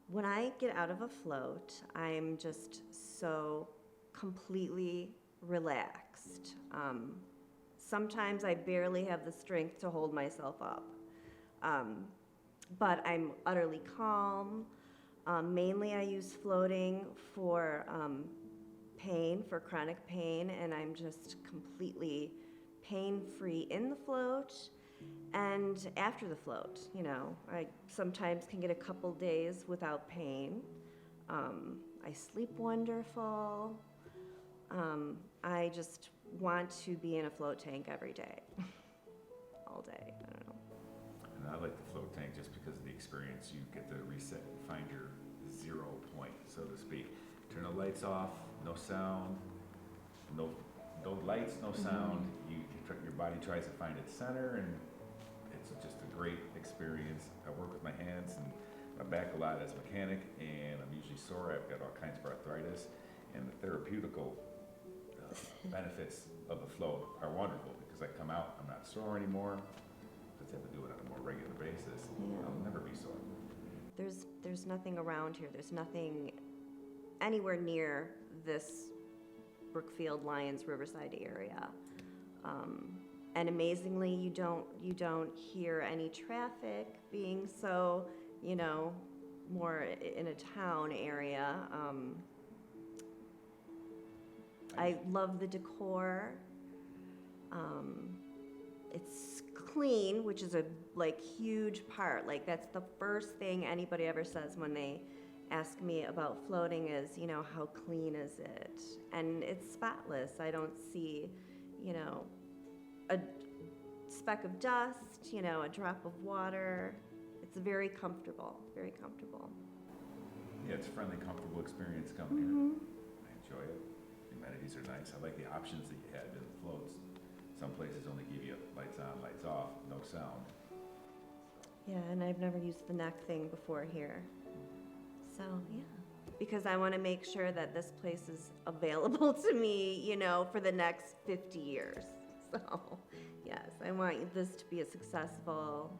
When I get out of a float, I'm just so completely relaxed. Sometimes I barely have the strength to hold myself up. Um, but I'm utterly calm. Mainly, I use floating for pain, for chronic pain, and I'm just completely pain-free in the float and after the float. I sometimes can get a couple days without pain. I sleep wonderful. I just want to be in a float tank every day, all day. I don't know. And I like the float tank just because of the experience. You get to reset and find your 0 point, so to speak. Turn the lights off, no sound, no no lights, no sound. Your body tries to find its center, and it's just a great experience. I work with my hands and my back a lot as a mechanic, and I'm usually sore. I've got all kinds of arthritis, and the therapeutical benefits of the float are wonderful because I come out, I'm not sore anymore. Just have to do it on a more regular basis. Yeah. I'll never be sore. There's nothing around here. There's nothing anywhere near this Brookfield, Lyons, Riverside area. And amazingly, you don't hear any traffic being so, more in a town area. I love the decor. It's clean, which is a huge part. That's the first thing anybody ever says when they ask me about floating is, how clean is it? And it's spotless. I don't see, a speck of dust, a drop of water. It's very comfortable, very comfortable. Yeah, it's a friendly, comfortable experience coming here. I enjoy it. The amenities are nice. I like the options that you have in the floats. Some places only give you lights on, lights off, no sound. Yeah, and I've never used the neck thing before here. So, yeah. Because I want to make sure that this place is available to me, for the next 50 years. So, yes, I want this to be a successful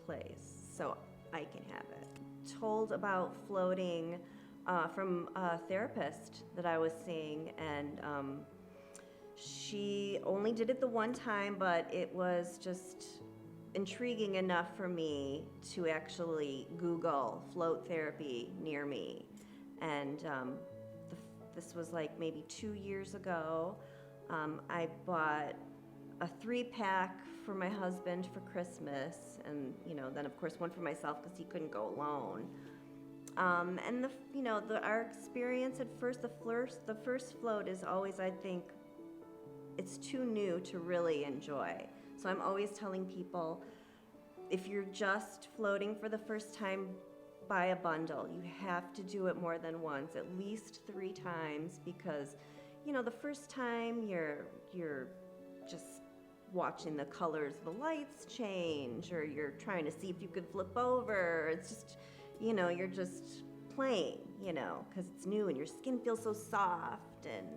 place so I can have it. Told about floating from a therapist that I was seeing, and she only did it the one time, but it was just intriguing enough for me to actually Google float therapy near me. And this was maybe 2 years ago. I bought a 3-pack for my husband for Christmas, and then of course one for myself because he couldn't go alone. And our experience at first, the first float is always, I think, it's too new to really enjoy. So I'm always telling people, if you're just floating for the first time, buy a bundle. You have to do it more than once, at least 3 times, because the first time you're just watching the colors of the lights change, or you're trying to see if you could flip over. It's just, you're just playing, because it's new and your skin feels so soft. And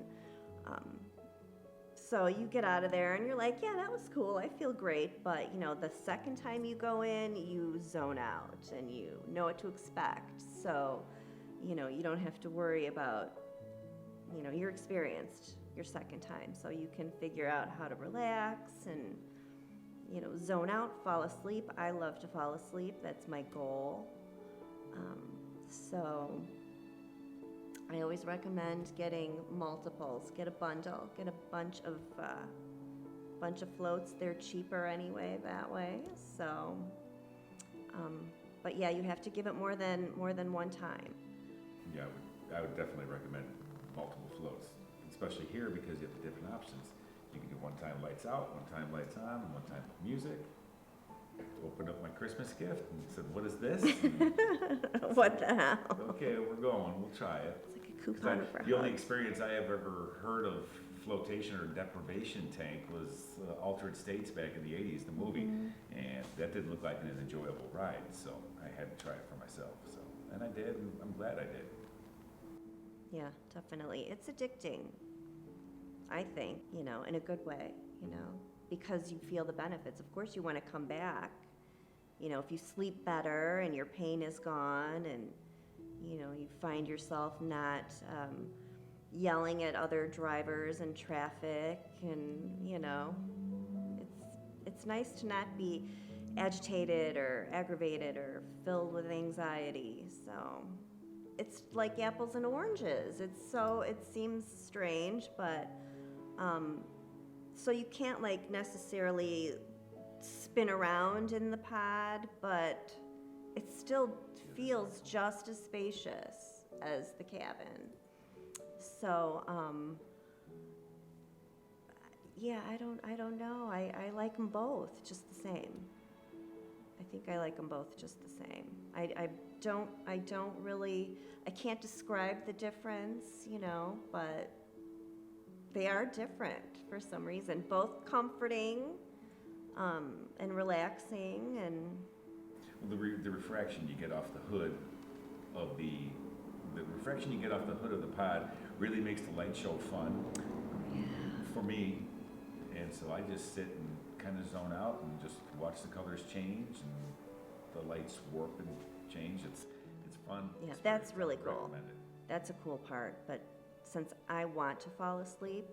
so you get out of there and you're like, yeah, that was cool. I feel great. But, the second time you go in, you zone out and you know what to expect. So, you don't have to worry about, you're experienced your second time. So you can figure out how to relax and, zone out, fall asleep. I love to fall asleep. That's my goal. So I always recommend getting multiples. Get a bundle. Get a bunch of floats. They're cheaper anyway that way. So, but yeah, you have to give it more than one time. Yeah, I would definitely recommend multiple floats, especially here because you have the different options. You can do one time lights out, one time lights on, one time music. Opened up my Christmas gift and said, "What is this?" What the hell? Okay, we're going. We'll try it. It's like a coupon for The only hugs. experience I have ever heard of flotation or deprivation tank was Altered States back in the 80s, the movie, and that didn't look like an enjoyable ride, so I had to try it for myself. So, and I did, and I'm glad I did. Yeah, definitely. It's addicting, I think, in a good way, because you feel the benefits. Of course, you want to come back. If you sleep better and your pain is gone and, you know, you find yourself not yelling at other drivers in traffic, and, you know, it's nice to not be agitated or aggravated or filled with anxiety. So it's like apples and oranges. It seems strange, but so you can't like necessarily spin around in the pod, but it still feels just as spacious as the cabin. So yeah, I don't know. I like them both just the same. I think I like them both just the same. I don't really, I can't describe the difference, you know, but they are different for some reason. Both comforting and relaxing, and Well, the refraction you get off the hood of the refraction you get off the hood of the pod really makes the light show fun for me. And so I just sit and kind of zone out and just watch the colors change and the lights warp and change. It's fun. yeah, It's that's very really fun. cool. Recommend it. That's a cool part. But since I want to fall asleep,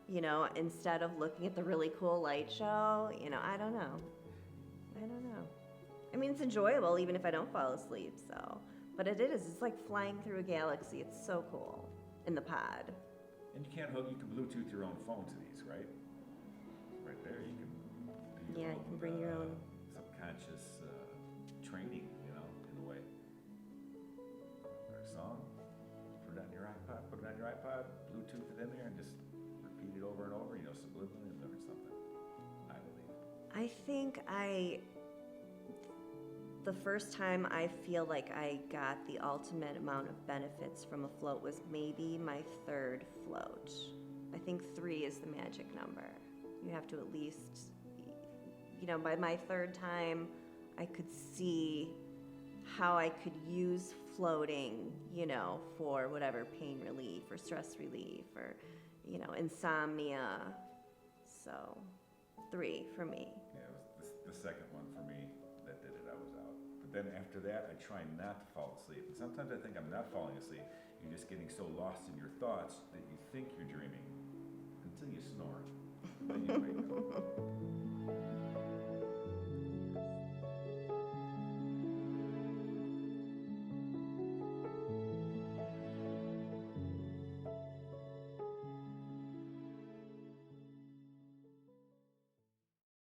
you know, instead of looking at the really cool light show, you know, I don't know. I mean, it's enjoyable even if I don't fall asleep, so. But it's like flying through a galaxy. It's so cool in the pod. And you can Bluetooth your own phone to these, right? Right there, you can do Yeah, you can bring your own. subconscious training, you know, in a way. Or a song, put it on your iPod, Bluetooth it in there, and just repeat it over and over, you know, subliminally learn something, I believe. I think the first time I feel like I got the ultimate amount of benefits from a float was maybe my third float. I think 3 is the magic number. You have to at least, you know, by my third time, I could see how I could use floating, you know, for whatever pain relief or stress relief or, you know, insomnia. So 3 for me. Yeah, it was the second one for me that did it. I was out. But then after that, I try not to fall asleep. And sometimes I think I'm not falling asleep. You're just getting so lost in your thoughts that you think you're dreaming until you snore. Then you wake up.